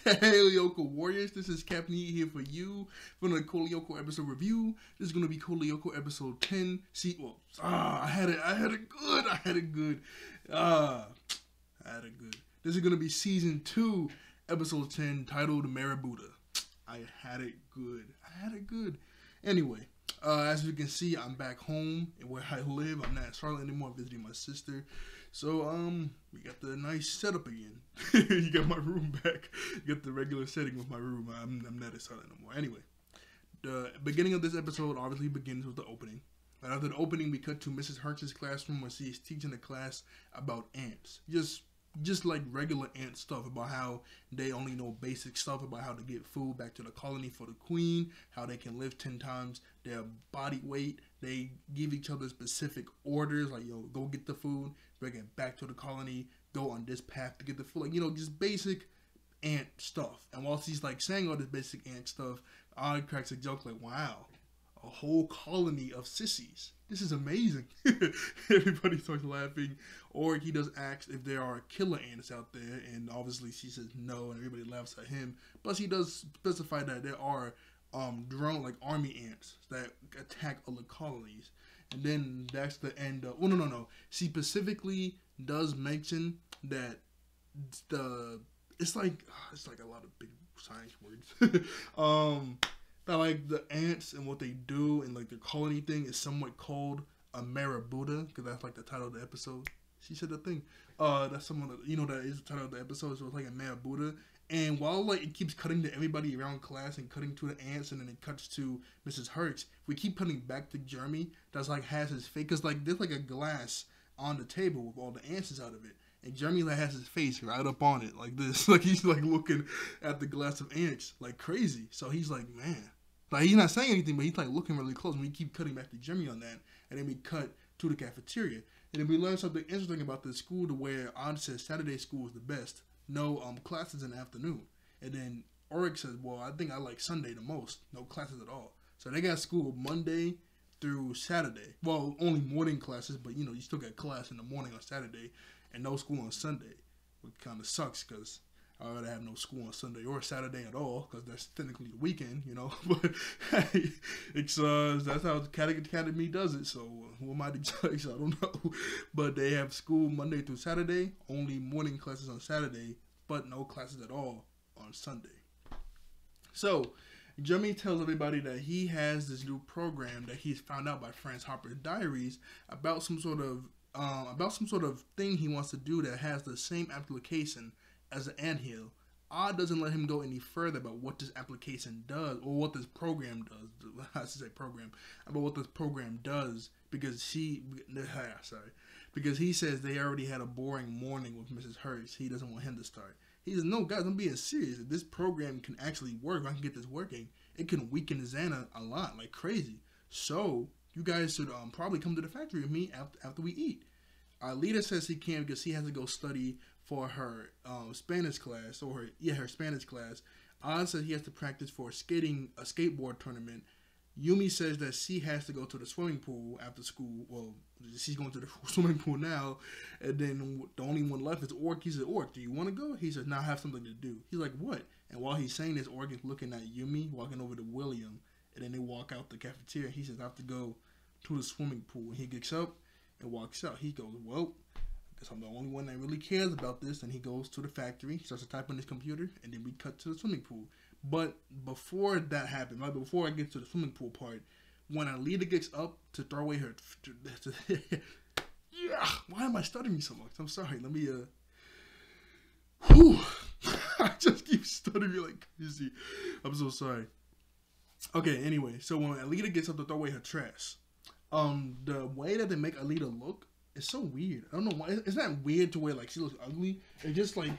Hey, Lyoko Warriors, this is Captain E here for you for the Lyoko episode review. This is gonna be Lyoko episode 10. See, well, I had it good. I had it good. This is gonna be season 2, episode 10, titled Marabounta. I had it good. Anyway, as you can see, I'm back home where I live. I'm not in Charlotte anymore. I'm visiting my sister. So, we got the nice setup again. You got my room back. You got the regular setting of my room. I'm not in Charlotte no more. Anyway, the beginning of this episode obviously begins with the opening. And after the opening, we cut to Mrs. Hertz's classroom where she is teaching the class about ants. Just like regular ant stuff, about how they only know basic stuff about how to get food back to the colony for the queen, how they can lift 10 times their body weight. They give each other specific orders, like, yo, go get the food, bring it back to the colony, go on this path to get the food. Like, just basic ant stuff. And while she's like saying all this basic ant stuff, I cracks a joke like, wow, a whole colony of sissies. This is amazing. Everybody starts laughing. Or he does ask if there are killer ants out there, and obviously she says no, and everybody laughs at him. Plus he does specify that there are drone, like army ants that attack other colonies. And then that's the end of, well, no. She specifically does mention that it's like a lot of big science words. That like the ants and what they do and like the colony thing is somewhat called a Marabounta, because that's like the title of the episode. She said the thing. That's someone that, that is the title of the episode, so it's like a Marabounta. And while like it keeps cutting to everybody around class and cutting to the ants, and then it cuts to Mrs. Hertz, we keep cutting back to Jeremy. That's like has his face, cause like there's like a glass on the table with all the ants out of it. And Jeremy like has his face right up on it like this. Like he's like looking at the glass of ants like crazy. So he's like, man. Like he's not saying anything, but he's like looking really close. And we keep cutting back to Jeremy on that. And then we cut to the cafeteria. And then we learn something interesting about the school, to where Odd says Saturday school is the best. No classes in the afternoon. And then Oryx says, well, I think I like Sunday the most. No classes at all. So they got school Monday through Saturday. Well, only morning classes, but you still got class in the morning on Saturday. And no school on Sunday, which kind of sucks, because I'd rather have no school on Sunday or Saturday at all, because that's technically the weekend, But hey, it's that's how the Academy does it. So who am I to judge? I don't know. But they have school Monday through Saturday, only morning classes on Saturday, but no classes at all on Sunday. So Jeremy tells everybody that he has this new program that he's found out by Franz Harper's diaries about some sort of thing he wants to do that has the same application as an anthill. Odd doesn't let him go any further about what this application does, or what this program does. I should say program. About what this program does, because he says they already had a boring morning with Mrs. Hertz. He doesn't want him to start. He says, no, guys, I'm being serious. If this program can actually work, if I can get this working, it can weaken Xana a lot, like crazy. So you guys should probably come to the factory with me after we eat. Lita says he can't because he has to go study for her Spanish class, or her Spanish class. Oz says he has to practice for a skateboard tournament. Yumi says that she has to go to the swimming pool after school. Well, she's going to the swimming pool now, and then the only one left is Orc. He says, Orc, do you want to go? He says, now I have something to do. He's like, what? And while he's saying this, Orc is looking at Yumi, walking over to William, and then they walk out the cafeteria. He says, I have to go to the swimming pool. And he gets up and walks out. He goes, well, I guess I'm the only one that really cares about this. And he goes to the factory, starts to type on his computer, and then we cut to the swimming pool. But before that happens, right before I get to the swimming pool part, when Alita gets up to throw away her yeah, why am I stuttering so much? I'm sorry. Let me I just keep stuttering like crazy. I'm so sorry. Okay, anyway, so when Alita gets up to throw away her trash, the way that they make Alita look is so weird. I don't know why. It's not weird to where like she looks ugly. It's just like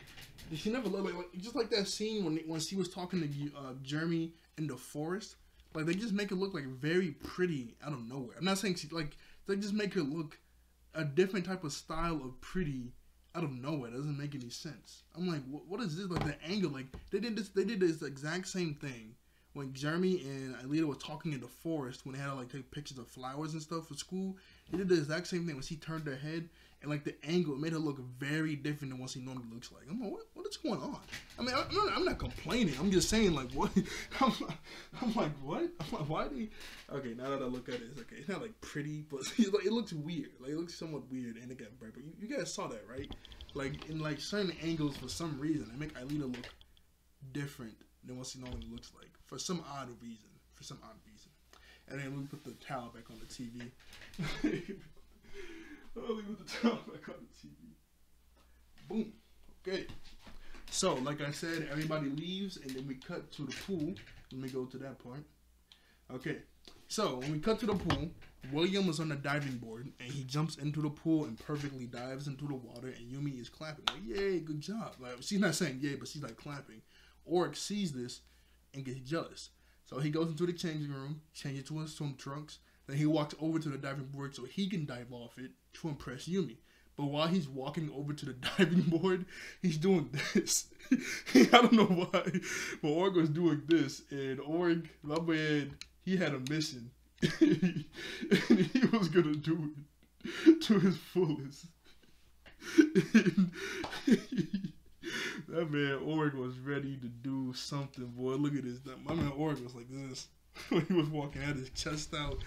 she never looked like just like that scene when she was talking to Jeremy in the forest. Like they just make her look like very pretty out of nowhere. I'm not saying they just make her look a different type of style of pretty out of nowhere. It doesn't make any sense. I'm like, what is this? Like the angle, like they did this exact same thing when Jeremy and Alita were talking in the forest when they had to like take pictures of flowers and stuff for school. They did the exact same thing when she turned her head and like the angle made her look very different than what she normally looks like. I'm like, what is going on? I mean, I'm not complaining. I'm just saying, like, what? I'm like, what? I'm like, why do you? Okay, now that I look at it, it's okay. It's not like pretty, but like, it looks weird. Like, it looks somewhat weird, and it got bright. But you guys saw that, right? Like, in like certain angles, for some reason, they make Alita look different than what she normally looks like for some odd reason. And then we put the towel back on the TV. Oh, we put the towel back on the TV. Boom. Okay. So, like I said, everybody leaves, and then we cut to the pool. Let me go to that part. Okay. So, when we cut to the pool, William is on the diving board, and he jumps into the pool and perfectly dives into the water, and Yumi is clapping. Like, yay, good job. Like, she's not saying yay, but she's like clapping. Oryx sees this and gets jealous. So he goes into the changing room, changes to his swim trunks. Then he walks over to the diving board so he can dive off it to impress Yumi. But while he's walking over to the diving board, he's doing this. I don't know why, but Org was doing this. And Org, my man, he had a mission. And he was going to do it to his fullest. And that man Org was ready to do something, boy. Look at this. My man Org was like this when he was walking, had his chest out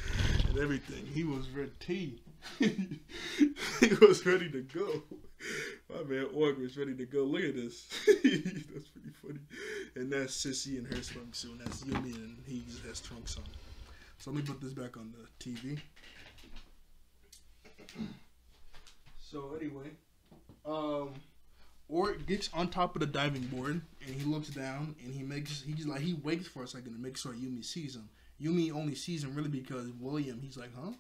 and everything. He was ready. He was ready to go. My man Org was ready to go. Look at this. That's pretty funny. And that's Sissy in her swimsuit. And that's Yumi, and he just has trunks on. So let me put this back on the TV. So anyway, Orc gets on top of the diving board and he looks down and he waits for a second to make sure Yumi sees him. Yumi only sees him really because William, he's like, huh?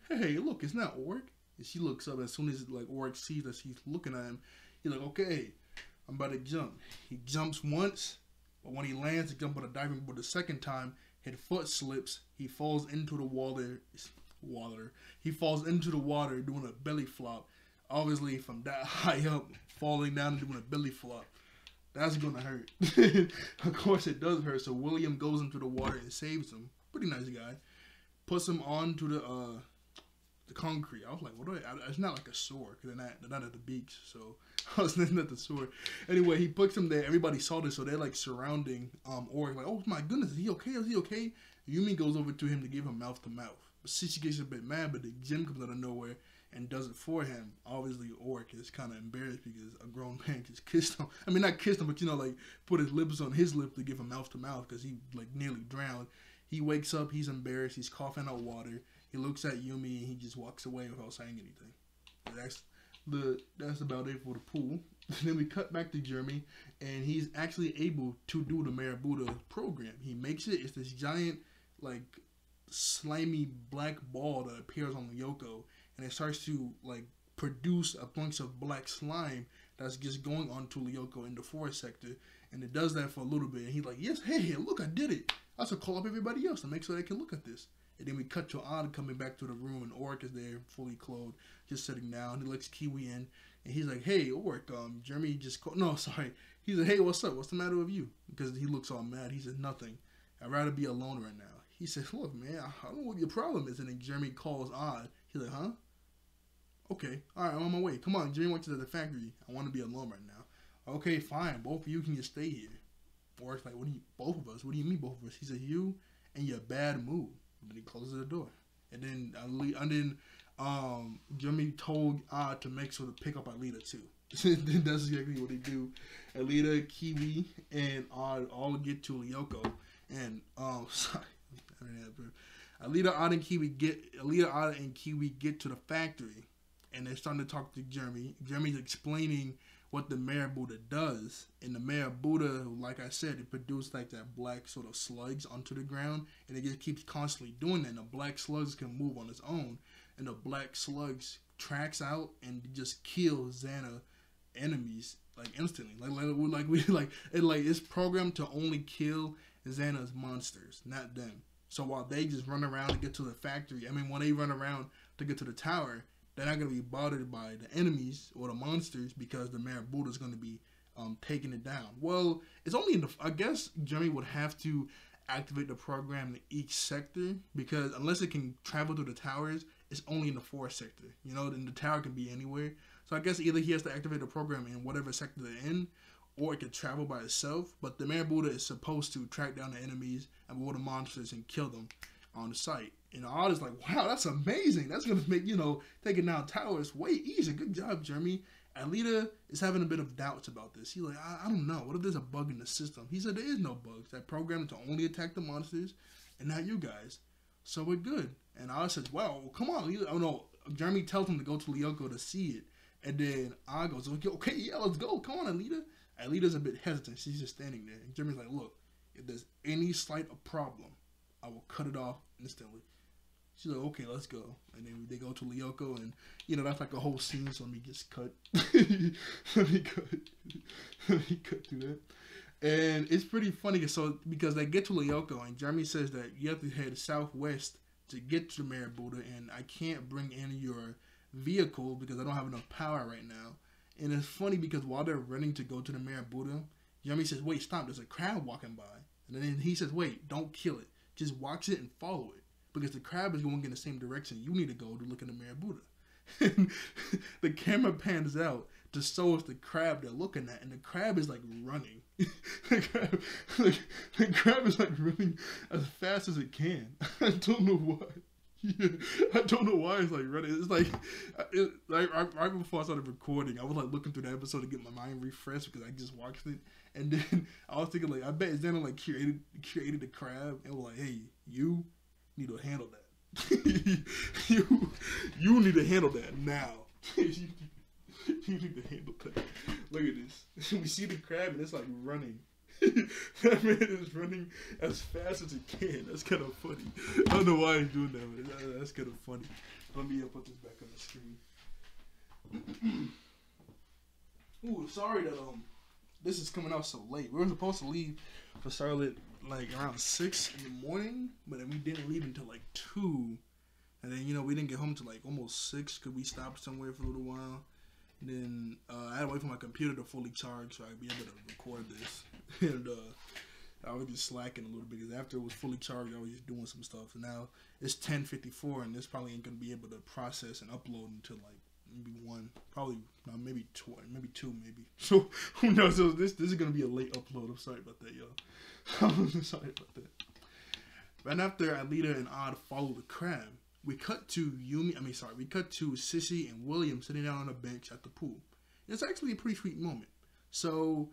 Hey, look, it's not Orc. And she looks up as soon as like Orc sees that she's looking at him. He's like, okay, I'm about to jump. He jumps once, but when he lands to jump on the diving board the second time, his foot slips. He falls into the water. He falls into the water doing a belly flop. Obviously, from that high up, falling down and doing a belly flop, that's gonna hurt. Of course, it does hurt. So William goes into the water and saves him. Pretty nice guy. Puts him onto the concrete. I was like, what do I? It's not like a sword because they're not at the beach. So I was thinking at the sword. Anyway, he puts him there. Everybody saw this, so they're like surrounding Org. Like, oh my goodness, is he okay? Is he okay? Yumi goes over to him to give him mouth to mouth. But Sissy gets a bit mad, but the Jim comes out of nowhere and does it for him. Obviously, Orc is kind of embarrassed because a grown man just kissed him. I mean, not kissed him, but like put his lips on his lip to give him mouth to mouth because he like nearly drowned. He wakes up, he's embarrassed, he's coughing out water. He looks at Yumi and he just walks away without saying anything. That's about it for the pool. Then we cut back to Jeremy, and he's actually able to do the Marabounta program. He makes it. It's this giant, like, slimy black ball that appears on Lyoko, and it starts to like produce a bunch of black slime that's just going onto Lyoko in the forest sector, and it does that for a little bit. And he's like, "Yes, hey, look, I did it. I should call up everybody else to make sure they can look at this." And then we cut to Odd coming back to the room, and Orc is there, fully clothed, just sitting down. He lets Kiwi in, and he's like, "Hey, Orc, Jeremy just called." No, sorry. He's like, "Hey, what's up? What's the matter with you?" Because he looks all mad. He says, "Nothing. I'd rather be alone right now." He says, "Look, man, I don't know what your problem is." And then Jeremy calls Odd. He's like, "Huh? Okay, all right, I'm on my way. Come on, Jeremy went to the factory. I want to be alone right now." "Okay, fine. Both of you can just stay here." Orc's like, both of us? What do you mean both of us?" He said, "You and your bad mood." And then he closes the door. And then Jeremy told Odd to make sure to pick up Alita too. That's exactly what they do. Alita, Kiwi, and Odd all get to Lyoko. And sorry, Alita, Odd, and Kiwi get to the factory, and they're starting to talk to Jeremy. Jeremy's explaining what the Marabounta does. And the Marabounta, like I said, it produces like that black sort of slugs onto the ground, and it just keeps constantly doing that. And the black slugs can move on its own, and the black slugs tracks out and just kill Xana enemies like instantly. It's programmed to only kill Xana's monsters, not them. So while they just run around to get to the factory, when they run around to get to the tower, they're not going to be bothered by the enemies or the monsters because the Marabounta is going to be taking it down. Well, it's only I guess Jeremy would have to activate the program in each sector, because unless it can travel through the towers, it's only in the forest sector. You know, then the tower can be anywhere. So I guess either he has to activate the program in whatever sector they're in, or it can travel by itself. But the Marabounta is supposed to track down the enemies and water monsters and kill them on the site. And I was like, wow, that's amazing. That's going to make, taking down towers way easier. Good job, Jeremy. Alita is having a bit of doubts about this. He's like, I don't know. What if there's a bug in the system? He said there is no bugs. That programmed to only attack the monsters and not you guys. So we're good. And I said, well, come on. Oh, no. Jeremy tells him to go to Lyoko to see it. And then I goes, okay, yeah, let's go. Come on, Alita. Alita's a bit hesitant. She's just standing there. And Jeremy's like, look, if there's any slight of problem, I will cut it off instantly. She's like, okay, let's go. And then they go to Lyoko, and, that's like a whole scene, so let me just cut. let me cut through that. And it's pretty funny, because they get to Lyoko, and Jeremy says that you have to head southwest to get to the Marabounta, and I can't bring in your vehicle because I don't have enough power right now. And it's funny because while they're running to go to the Marabounta, Jeremy says, wait, stop, there's a crab walking by. And then he says, wait, don't kill it. Just watch it and follow it. Because the crab is going in the same direction you need to go to look at the Marabounta. And the camera pans out to show us the crab they're looking at, and the crab is like running. the crab is like running as fast as it can. I don't know why. Yeah, I don't know why it's like running. It's like, right before I started recording, I was like looking through the episode to get my mind refreshed because I just watched it, and then I was thinking like, I bet Xander like created the crab and was like, hey, you need to handle that. you need to handle that now. you need to handle that. Look at this. We see the crab and it's like running. That man is running as fast as he can. That's kind of funny. I don't know why he's doing that, but that's kind of funny. Let me put this back on the screen. Ooh, sorry that this is coming out so late. We were supposed to leave for Charlotte like around 6 in the morning, but then we didn't leave until like 2. And then, we didn't get home till like almost 6 because we stopped somewhere for a little while. And then I had to wait for my computer to fully charge so I'd be able to record this. And I was just slacking a little bit because after it was fully charged, I was just doing some stuff. And now it's 10:54, and this probably ain't going to be able to process and upload until like maybe 1, probably, no, maybe 2, maybe. So who knows? So this is going to be a late upload. I'm sorry about that, y'all. I'm sorry about that. Right after Alita and Odd follow the crab, we cut to we cut to Sissy and William sitting down on a bench at the pool. It's actually a pretty sweet moment. So,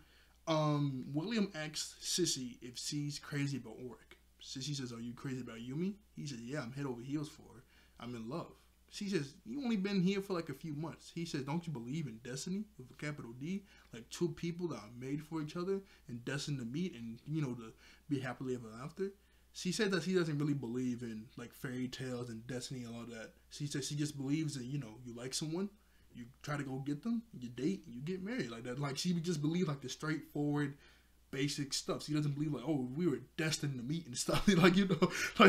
William asks Sissy if she's crazy about Oric. Sissy says, are you crazy about Yumi? He says, yeah, I'm head over heels for her. I'm in love. She says, you only been here for like a few months. He says, don't you believe in destiny with a capital D? Like 2 people that are made for each other and destined to meet and, to be happily ever after. She said that she doesn't really believe in like fairy tales and destiny and all that. She says she just believes that, you like someone, you try to go get them, you date, and you get married like that. Like she just believes like the straightforward, basic stuff. She doesn't believe like, oh, we were destined to meet and stuff. like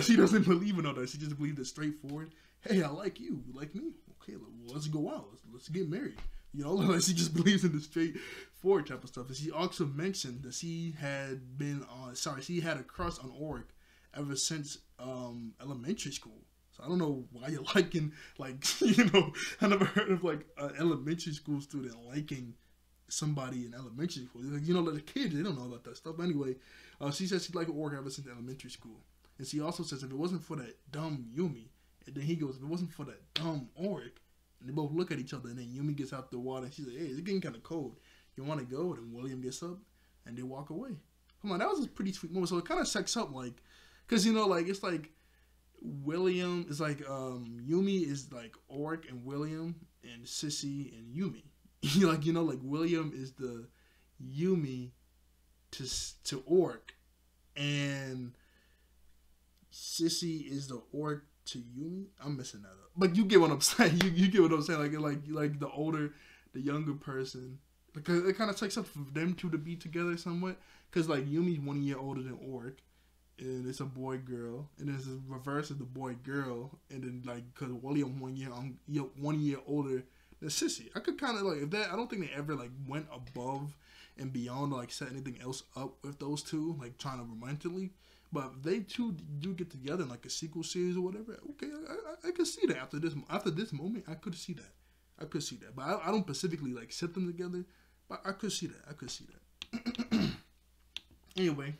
she doesn't believe in all that. She just believes the straightforward. Hey, I like you. You like me? Okay, well, let's go out. Let's get married. Like she just believes in the straightforward type of stuff. And she also mentioned that she had a crush on Oric ever since elementary school. So I don't know why you're liking, like, I never heard of like an elementary school student liking somebody in elementary school. Like, the kids, they don't know about that stuff. But anyway, she says she liked Oric ever since elementary school. And she also says if it wasn't for that dumb Yumi, and then he goes, if it wasn't for that dumb Oric, and they both look at each other, and then Yumi gets out the water, and she's like, hey, it's getting kind of cold. You want to go? And William gets up, and they walk away. Come on, that was a pretty sweet moment. So it kind of sets up, like, because, it's like William is like, Yumi is like Oric and William and Sissy and Yumi. like William is the Yumi to Oric, and Sissy is the Oric to Yumi. I'm messing that up, but you get what I'm saying. You get what I'm saying. Like the younger person, because it kind of takes up for them two to be together somewhat. Because like Yumi's 1 year older than Oric, and it's a boy girl, and then the reverse of the boy girl, and then like because William 1 year older than Sissy. I could kind of like if that. I don't think they ever like went above and beyond to like set anything else up with those two, like trying to romantically. But if they two do get together in like a sequel series or whatever, okay, I could see that after this moment, I could see that. I could see that. But I don't specifically like set them together, but I could see that. I could see that. Anyway,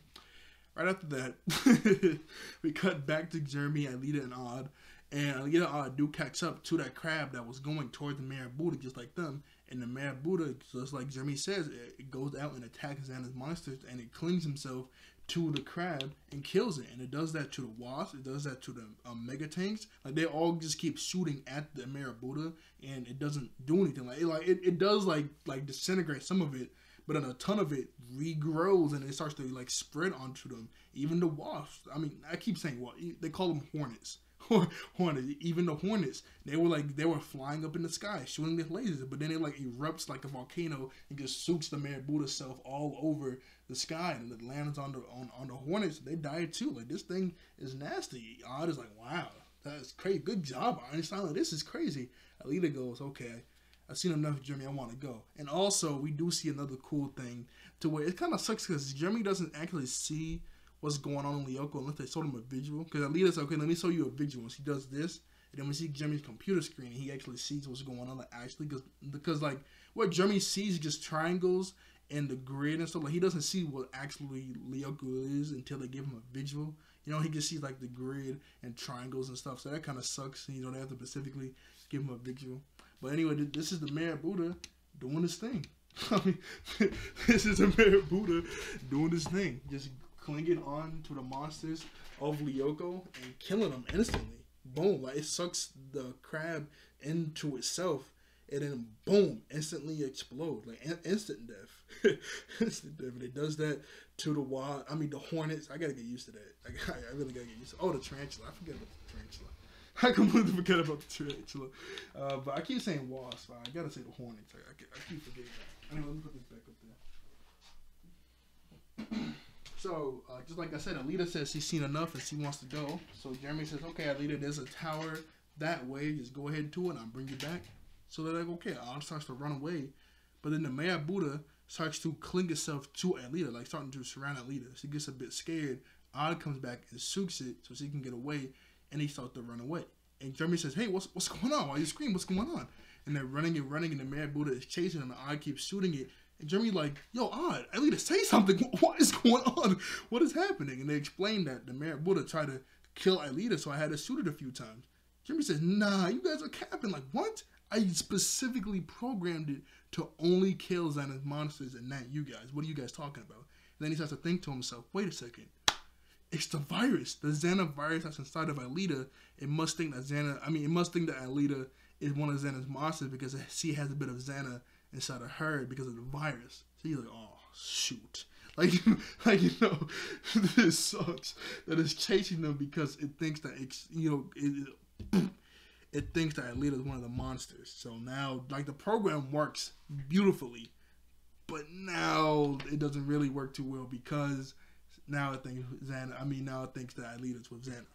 right after that, we cut back to Jeremy, Alita, and Odd. And Alita and Odd do catch up to that crab that was going toward the Marabounta just like them. And the Marabounta, just like Jeremy says, it goes out and attacks Xana's monsters, and it clings himself to the crab and kills it. And it does that to the wasp. It does that to the mega tanks. Like, they all just keep shooting at the Marabounta, and it doesn't do anything. It does disintegrate some of it, but then a ton of it regrows and it starts to like spread onto them. Even the wasps. I mean, I keep saying what they call them, hornets. Hornets. Even the hornets, they were flying up in the sky, shooting their lasers, but then it like erupts like a volcano and just suits the Marabounta self all over the sky, and it lands on the hornets. They die too. Like, this thing is nasty. Odd is like, wow, that's crazy. Good job, Einstein. Like, this is crazy. Alita goes, okay, I've seen enough, Jeremy. I want to go. And also, we do see another cool thing to where it kind of sucks because Jeremy doesn't actually see what's going on in Lyoko unless they showed him a visual. Because Alita's okay, let me show you a visual. She does this, and then we see Jeremy's computer screen, and he actually sees what's going on. Like, actually, because like what Jeremy sees is just triangles and the grid and stuff. Like, he doesn't see what actually Lyoko is until they give him a visual. You know, he just sees like the grid and triangles and stuff. So that kind of sucks. You know, they have to specifically give him a visual. But anyway, this is the Marabounta doing this thing. I mean, this is the Marabounta doing this thing. Just clinging on to the monsters of Lyoko and killing them instantly. Boom. Like, it sucks the crab into itself, and then boom, instantly explode. Like, instant death. Instant death. And it does that to the hornets. I gotta get used to that. I really gotta get used to the tarantula. I forget about the tarantula. I completely forget about the tarantula. But I keep saying wasp. I gotta say the hornets. I keep forgetting that. Anyway, let me put this back up there. So, just like I said, Alita says she's seen enough and she wants to go. So Jeremy says, okay, Alita, there's a tower that way. Just go ahead to it and I'll bring you back. So they're like, okay. Odd starts to run away. But then the Marabounta starts to cling itself to Alita, like starting to surround Alita. She gets a bit scared. Odd comes back and shoots it so she can get away. And he starts to run away. And Jeremy says, hey, what's going on? Why you scream? What's going on? And they're running and running, and the Marabounta is chasing him, and Odd keeps shooting it. And Jeremy like, yo, Odd, Alita, say something. What is going on? What is happening? And they explain that the Marabounta tried to kill Alita, so I had to shoot it a few times. Jeremy says, nah, you guys are capping. Like, what? I specifically programmed it to only kill Xana's monsters and not you guys. What are you guys talking about? And then he starts to think to himself, wait a second. It's the virus. The Xana virus that's inside of Alita. It must think that Alita is one of Xana's monsters because she has a bit of Xana inside of her because of the virus. So he's like, oh, shoot. Like, this sucks that it's chasing them because it thinks that it thinks that Alita is one of the monsters. So now, like, the program works beautifully, but now it doesn't really work too well because now it thinks that Alita's with Xana.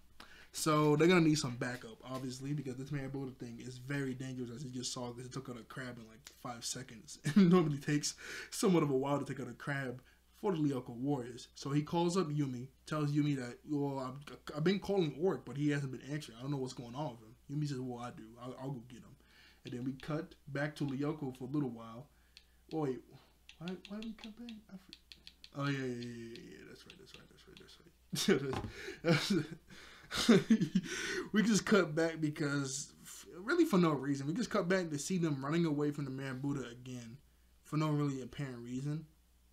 So they're gonna need some backup, obviously, because this Marabounta thing is very dangerous, as you just saw, because it took out a crab in like 5 seconds. It normally takes somewhat of a while to take out a crab for the Lyoko warriors. So he calls up Yumi, tells Yumi that, well, I've been calling Orc, but he hasn't been answering. I don't know what's going on with him. Yumi says, well, I do. I'll go get him. And then we cut back to Lyoko for a little while. Oh, wait, why did we cut back? Oh, yeah. That's right. We just cut back because, really for no reason. We just cut back to see them running away from the Marabounta again for no really apparent reason.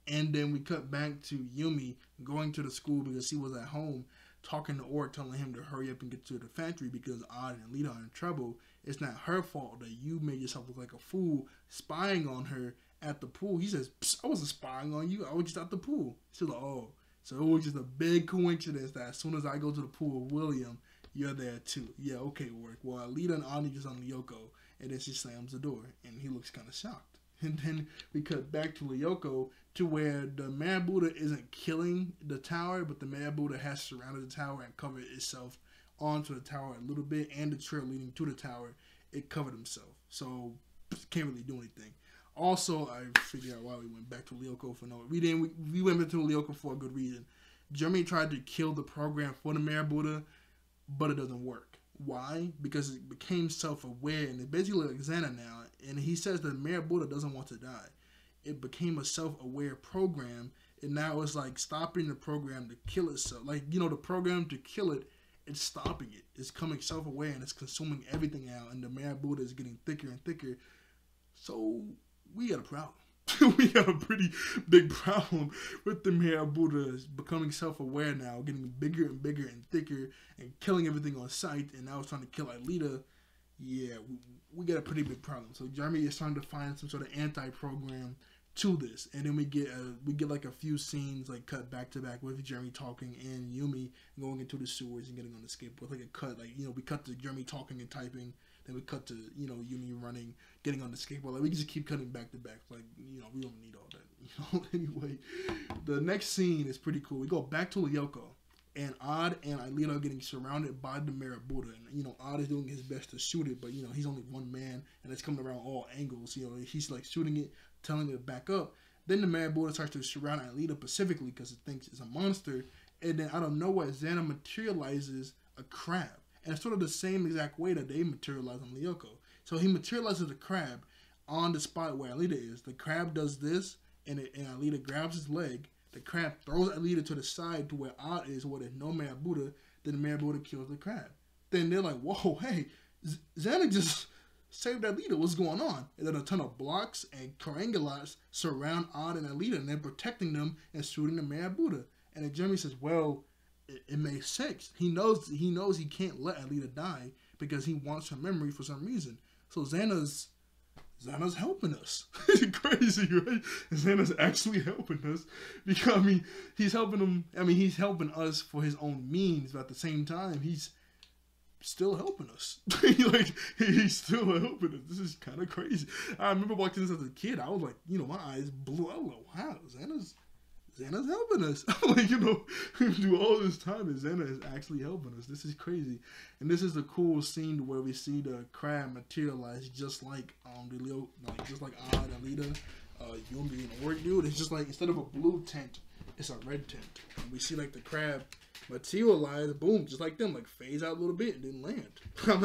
And then we cut back to Yumi going to the school because she was at home talking to Orc, telling him to hurry up and get to the factory because Odd and Alita are in trouble. It's not her fault that you made yourself look like a fool spying on her at the pool. He says, I wasn't spying on you. I was just at the pool. She's like, oh. So it was just a big coincidence that as soon as I go to the pool with William, you're there too. Yeah, okay, Orc. Well, Alita and Ani just on Lyoko, and then she slams the door, and he looks kind of shocked. And then we cut back to Lyoko to where the Marabounta isn't killing the tower, but the Marabounta has surrounded the tower and covered itself onto the tower a little bit, and the trail leading to the tower, it covered himself. So can't really do anything. Also, I figured out why we went back to Lyoko for no. We went back to Lyoko for a good reason. Jeremy tried to kill the program for the Marabounta, but it doesn't work. Why? Because it became self-aware, and it's basically like Xana now. And he says that Marabounta doesn't want to die. It became a self-aware program, and now it's like stopping the program to kill itself. Like, you know, the program to kill it, it's stopping it. It's coming self-aware, and it's consuming everything out, and the Marabounta is getting thicker and thicker. So we got a problem. We got a pretty big problem with the Marabounta becoming self-aware now, getting bigger and bigger and thicker, and killing everything on sight, and now it's trying to kill Alita. Yeah, we got a pretty big problem. So Jeremy is trying to find some sort of anti-program to this, and then we get like a few scenes like cut back to back with Jeremy talking and Yumi going into the sewers and getting on the skateboard. Like a cut, like, you know, we cut to Jeremy talking and typing. Then we cut to, you know, Yumi running, getting on the skateboard. Like, we can just keep cutting back to back. Like, you know, we don't need all that. You know, anyway, the next scene is pretty cool. We go back to Lyoko, and Odd and Alita are getting surrounded by the Marabounta. And, you know, Odd is doing his best to shoot it, but, you know, he's only one man, and it's coming around all angles. You know, he's, like, shooting it, telling it to back up. Then the Marabounta starts to surround Alita specifically because it thinks it's a monster. And then out of nowhere, Xana materializes a crab. And it's sort of the same exact way that they materialize on Lyoko. So he materializes the crab on the spot where Alita is. The crab does this, and Alita grabs his leg. The crab throws Alita to the side to where Odd is, where there's no Marabounta. Then the Marabounta kills the crab. Then they're like, whoa, hey, Xana just saved Alita. What's going on? And then a ton of blocks and Karangalots surround Odd and Alita, and they're protecting them and shooting the Marabounta. And then Jeremy says, well, it makes sense. He knows he can't let Alita die because he wants her memory for some reason. So Xana's helping us. It's crazy, right? Xana's actually helping us because, I mean, he's helping him. I mean, he's helping us for his own means, but at the same time, he's still helping us. Like, he's still helping us. This is kind of crazy. I remember watching this as a kid. I was like, you know, my eyes blew. I was like, wow, Xana's helping us. Like, you know, through all this time, and Xana is actually helping us. This is crazy. And this is a cool scene where we see the crab materialize just like just like Odd, Alita, Yumi, and Orc, dude. It's just like, instead of a blue tint, it's a red tint. And we see like the crab materialize, boom, just like them, like phase out a little bit and then land. I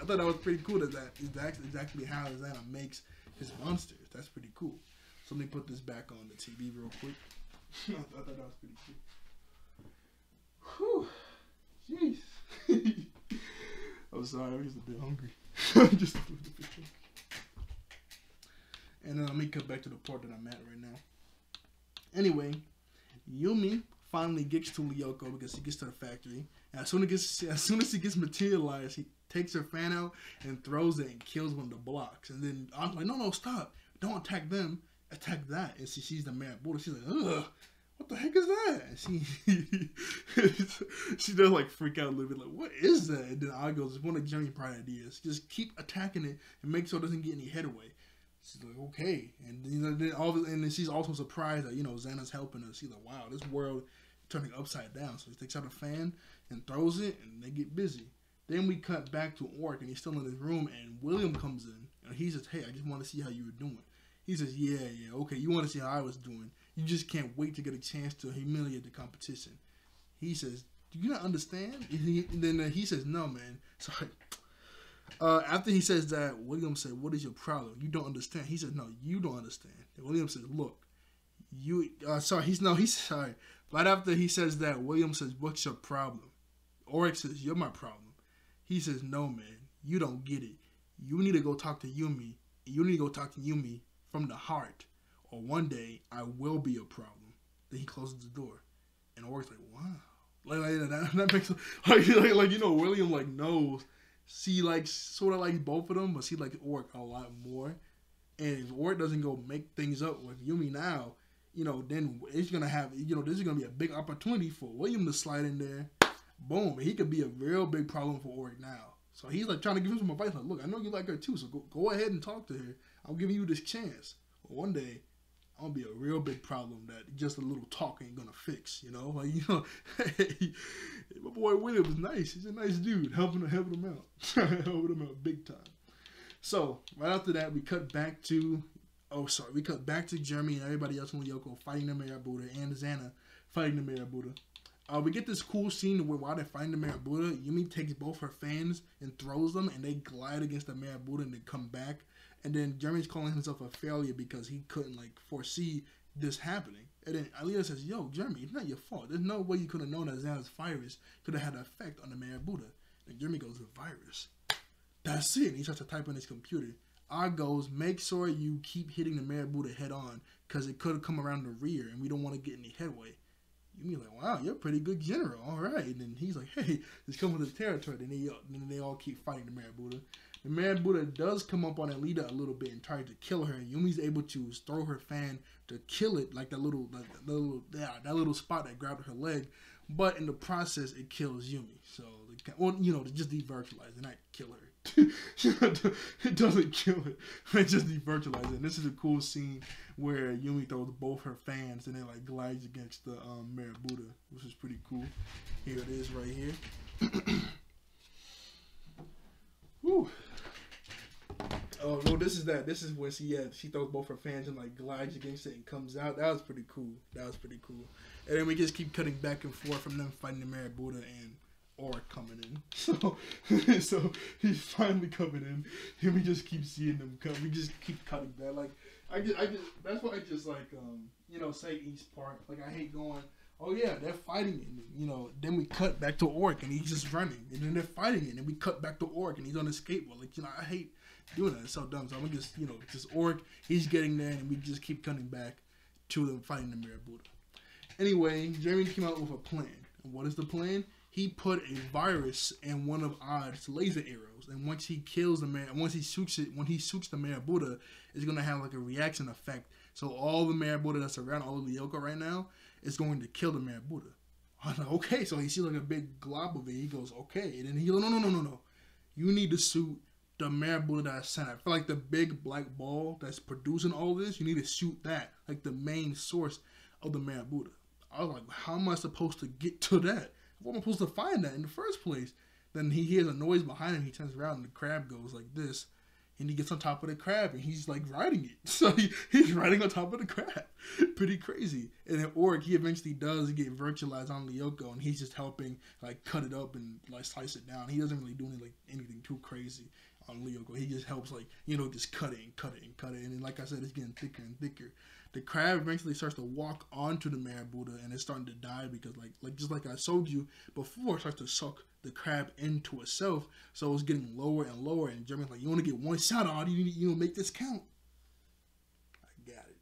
thought that was pretty cool. That is exactly how Xana makes his monsters. That's pretty cool. So let me put this back on the TV real quick. I thought that was pretty cool. Whew. Jeez. I'm sorry, I'm just a bit hungry. Just a little bit hungry. And then let me cut back to the part that I'm at right now. Anyway, Yumi finally gets to Lyoko because he gets to the factory. And as soon as he gets materialized, he takes her fan out and throws it and kills one of the blocks. And then I'm like, no, stop. Don't attack them. Attack that. And she sees the Marabounta. She's like, ugh, what the heck is that? And she does like freak out a little bit, like, what is that? And then I goes, it's one of Jeremy's bright ideas. Just keep attacking it and make sure it doesn't get any headway. She's like, okay. And then she's also surprised that, you know, Xana's helping us. She's like, wow, this world is turning upside down. So he takes out a fan and throws it, and they get busy. Then we cut back to Orc, and he's still in his room, and William comes in, and he says, hey, I just want to see how you were doing. He says, yeah, okay, you want to see how I was doing. You just can't wait to get a chance to humiliate the competition. He says, do you not understand? And then he says, no, man. Sorry. After he says that, William said, what is your problem? You don't understand. He says, no, you don't understand. And William says, look, he's sorry. Right after he says that, William says, what's your problem? Oryx says, you're my problem. He says, no, man, you don't get it. You need to go talk to Yumi. You need to go talk to Yumi from the heart, or one day I will be a problem. Then he closes the door, and Orc's like, wow, that makes like you know, William like knows, see, like sort of like both of them, but see like Orc a lot more. And if Orc doesn't go make things up with Yumi now, you know, then it's gonna have, you know, this is gonna be a big opportunity for William to slide in there, boom, and he could be a real big problem for Orc now. So he's like trying to give him some advice, like, look, I know you like her too, so go ahead and talk to her. I'm giving you this chance. But one day, I'm gonna be a real big problem that just a little talk ain't gonna fix. You know, like, you know, hey, my boy William is nice. He's a nice dude, helping him out, helping him out big time. So right after that, we cut back to Jeremy and everybody else in Lyoko fighting the Marabounta and Xana fighting the Marabounta. We get this cool scene where while they're fighting the Marabounta, Yumi takes both her fans and throws them, and they glide against the Marabounta and they come back. And then Jeremy's calling himself a failure because he couldn't like foresee this happening. And then Alita says, "Yo, Jeremy, it's not your fault. There's no way you could have known that Xana's virus could have had an effect on the Marabounta." And Jeremy goes, "The virus? That's it." And he starts to type on his computer. I goes, "Make sure you keep hitting the Marabounta head on because it could have come around the rear and we don't want to get any headway." You like, "Wow, you're a pretty good general. All right." And then he's like, "Hey, just come with the territory." Then they all keep fighting the Marabounta. The Marabounta does come up on Alita a little bit and try to kill her. And Yumi's able to throw her fan to kill it, like that little spot that grabbed her leg. But in the process, it kills Yumi. So, just devirtualize it, not kill her. It doesn't kill her. It just devirtualizes it. And this is a cool scene where Yumi throws both her fans and then like glides against the Marabounta, which is pretty cool. Here it is right here. Woo. Oh no, this is that. This is when she throws both her fans and like glides against it and comes out. That was pretty cool. And then we just keep cutting back and forth from them fighting the Marabounta and Orc coming in. So he's finally coming in, and we just keep seeing them come. We just keep cutting back. Like I just that's why I just like say each part. Like I hate going, "Oh yeah, they're fighting," and then we cut back to Orc and he's just running, and then they're fighting, and then we cut back to Orc and he's on a skateboard. Like I hate doing that. It's so dumb. So I'm just just Orc. He's getting there, and we just keep cutting back to them fighting the Marabounta. Anyway, Jeremy came out with a plan. And what is the plan? He put a virus in one of Odd's laser arrows, and once he kills the man, once he shoots it, when he shoots the Marabounta, it's gonna have like a reaction effect. So all the Marabounta that's around, all of Lyoko right now, is going to kill the Marabounta. I'm like, okay, so he sees like a big glob of it. He goes, okay, and then he goes, no. You need to shoot the Marabounta that's sent. I feel like the big black ball that's producing all this, you need to shoot that, like the main source of the Marabounta. I was like, how am I supposed to get to that? What am I supposed to find that in the first place? Then he hears a noise behind him. He turns around and the crab goes like this. And he gets on top of the crab and he's like riding it. So he's riding on top of the crab. Pretty crazy. And then Orc, he eventually does get virtualized on Lyoko and he's just helping like cut it up and like slice it down. He doesn't really do anything too crazy on Lyoko. He just helps like, just cut it. And then like I said, it's getting thicker and thicker. The crab eventually starts to walk onto the Marabounta and it's starting to die because just like I showed you before, it starts to suck the crab into itself. So it's getting lower and lower. And Jeremy's like, "You want to get one shot on, you need to make this count." I got it.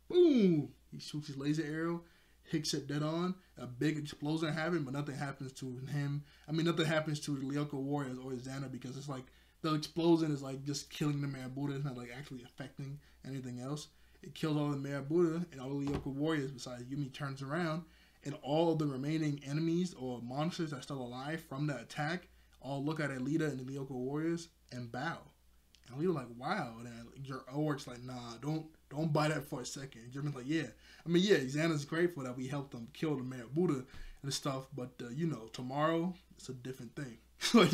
Boom! He shoots his laser arrow, hits it dead on. A big explosion happens, but nothing happens to him. I mean, nothing happens to the Lyoko warriors or Xana because it's like the explosion is like just killing the Marabounta. It's not like actually affecting anything else. It kills all the Marabounta and all the Lyoko warriors besides Yumi turns around and all of the remaining enemies or monsters that are still alive from the attack all look at Alita and the Lyoko warriors and bow. And Alita's like, "Wow." And then your Orc's like, "Nah, don't buy that for a second." And Jeremy's like, "Yeah. I mean, yeah, Xana's grateful that we helped them kill the Marabounta and stuff, but tomorrow it's a different thing." Like,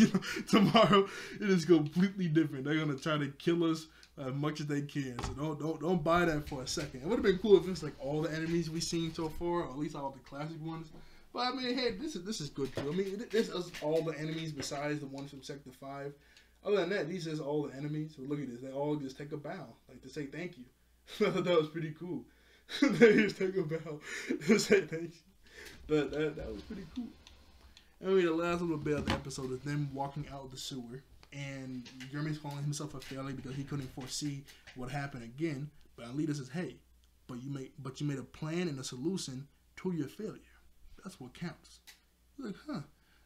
tomorrow it is completely different. They're gonna try to kill us as much as they can. So don't buy that for a second. It would have been cool if it's like all the enemies we've seen so far, or at least all the classic ones. But I mean, hey, this is good too. I mean, this is all the enemies besides the ones from Sector 5. Other than that, these is all the enemies. So look at this. They all just take a bow, like to say thank you. I thought that was pretty cool. They just take a bow to say thank you. That was pretty cool. I mean, the last little bit of the episode is them walking out of the sewer. And Jeremy's calling himself a failure because he couldn't foresee what happened again. But Alita says, "Hey, but you made a plan and a solution to your failure. That's what counts." He's like, "Huh,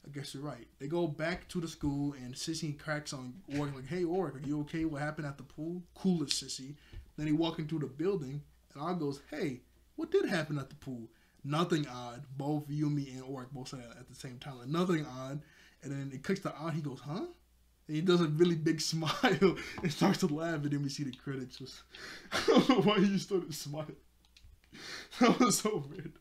I guess you're right." They go back to the school and Sissy cracks on Orc like, "Hey Orc, are you okay? What happened at the pool?" Coolest Sissy. Then he walk into the building and Odd goes, "Hey, what did happen at the pool?" "Nothing, Odd." Both Yumi and Orc both say it at the same time. Like, "Nothing, Odd." And then it clicks to Odd. He goes, "Huh?" And he does a really big smile and starts to laugh, and then we see the credits. I don't know why he started smiling. That was so weird.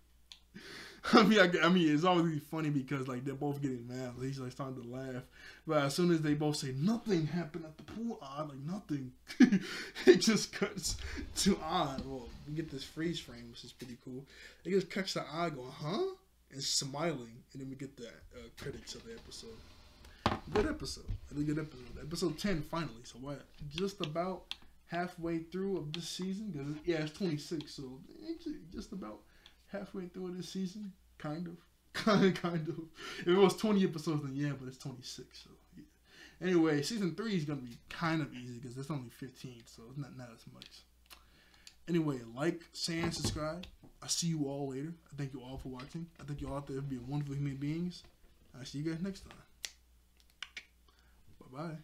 I mean, it's always funny because like they're both getting mad. He's like starting to laugh, but as soon as they both say nothing happened at the pool, like nothing, it just cuts to Odd. Well, we get this freeze frame, which is pretty cool. It just cuts to Odd going, huh, and smiling, and then we get the credits of the episode. Good episode, really good episode. Episode 10 finally. So what? Just about halfway through of this season. Cause it's 26, so just about halfway through this season, kind of. If it was 20 episodes, then yeah, but it's 26, so yeah. Anyway, season 3 is gonna be kind of easy because it's only 15, so it's not as much. Anyway, like, share, and subscribe. I'll see you all later. I thank you all for watching. I thank you all out there for being wonderful human beings. I'll see you guys next time. Bye bye.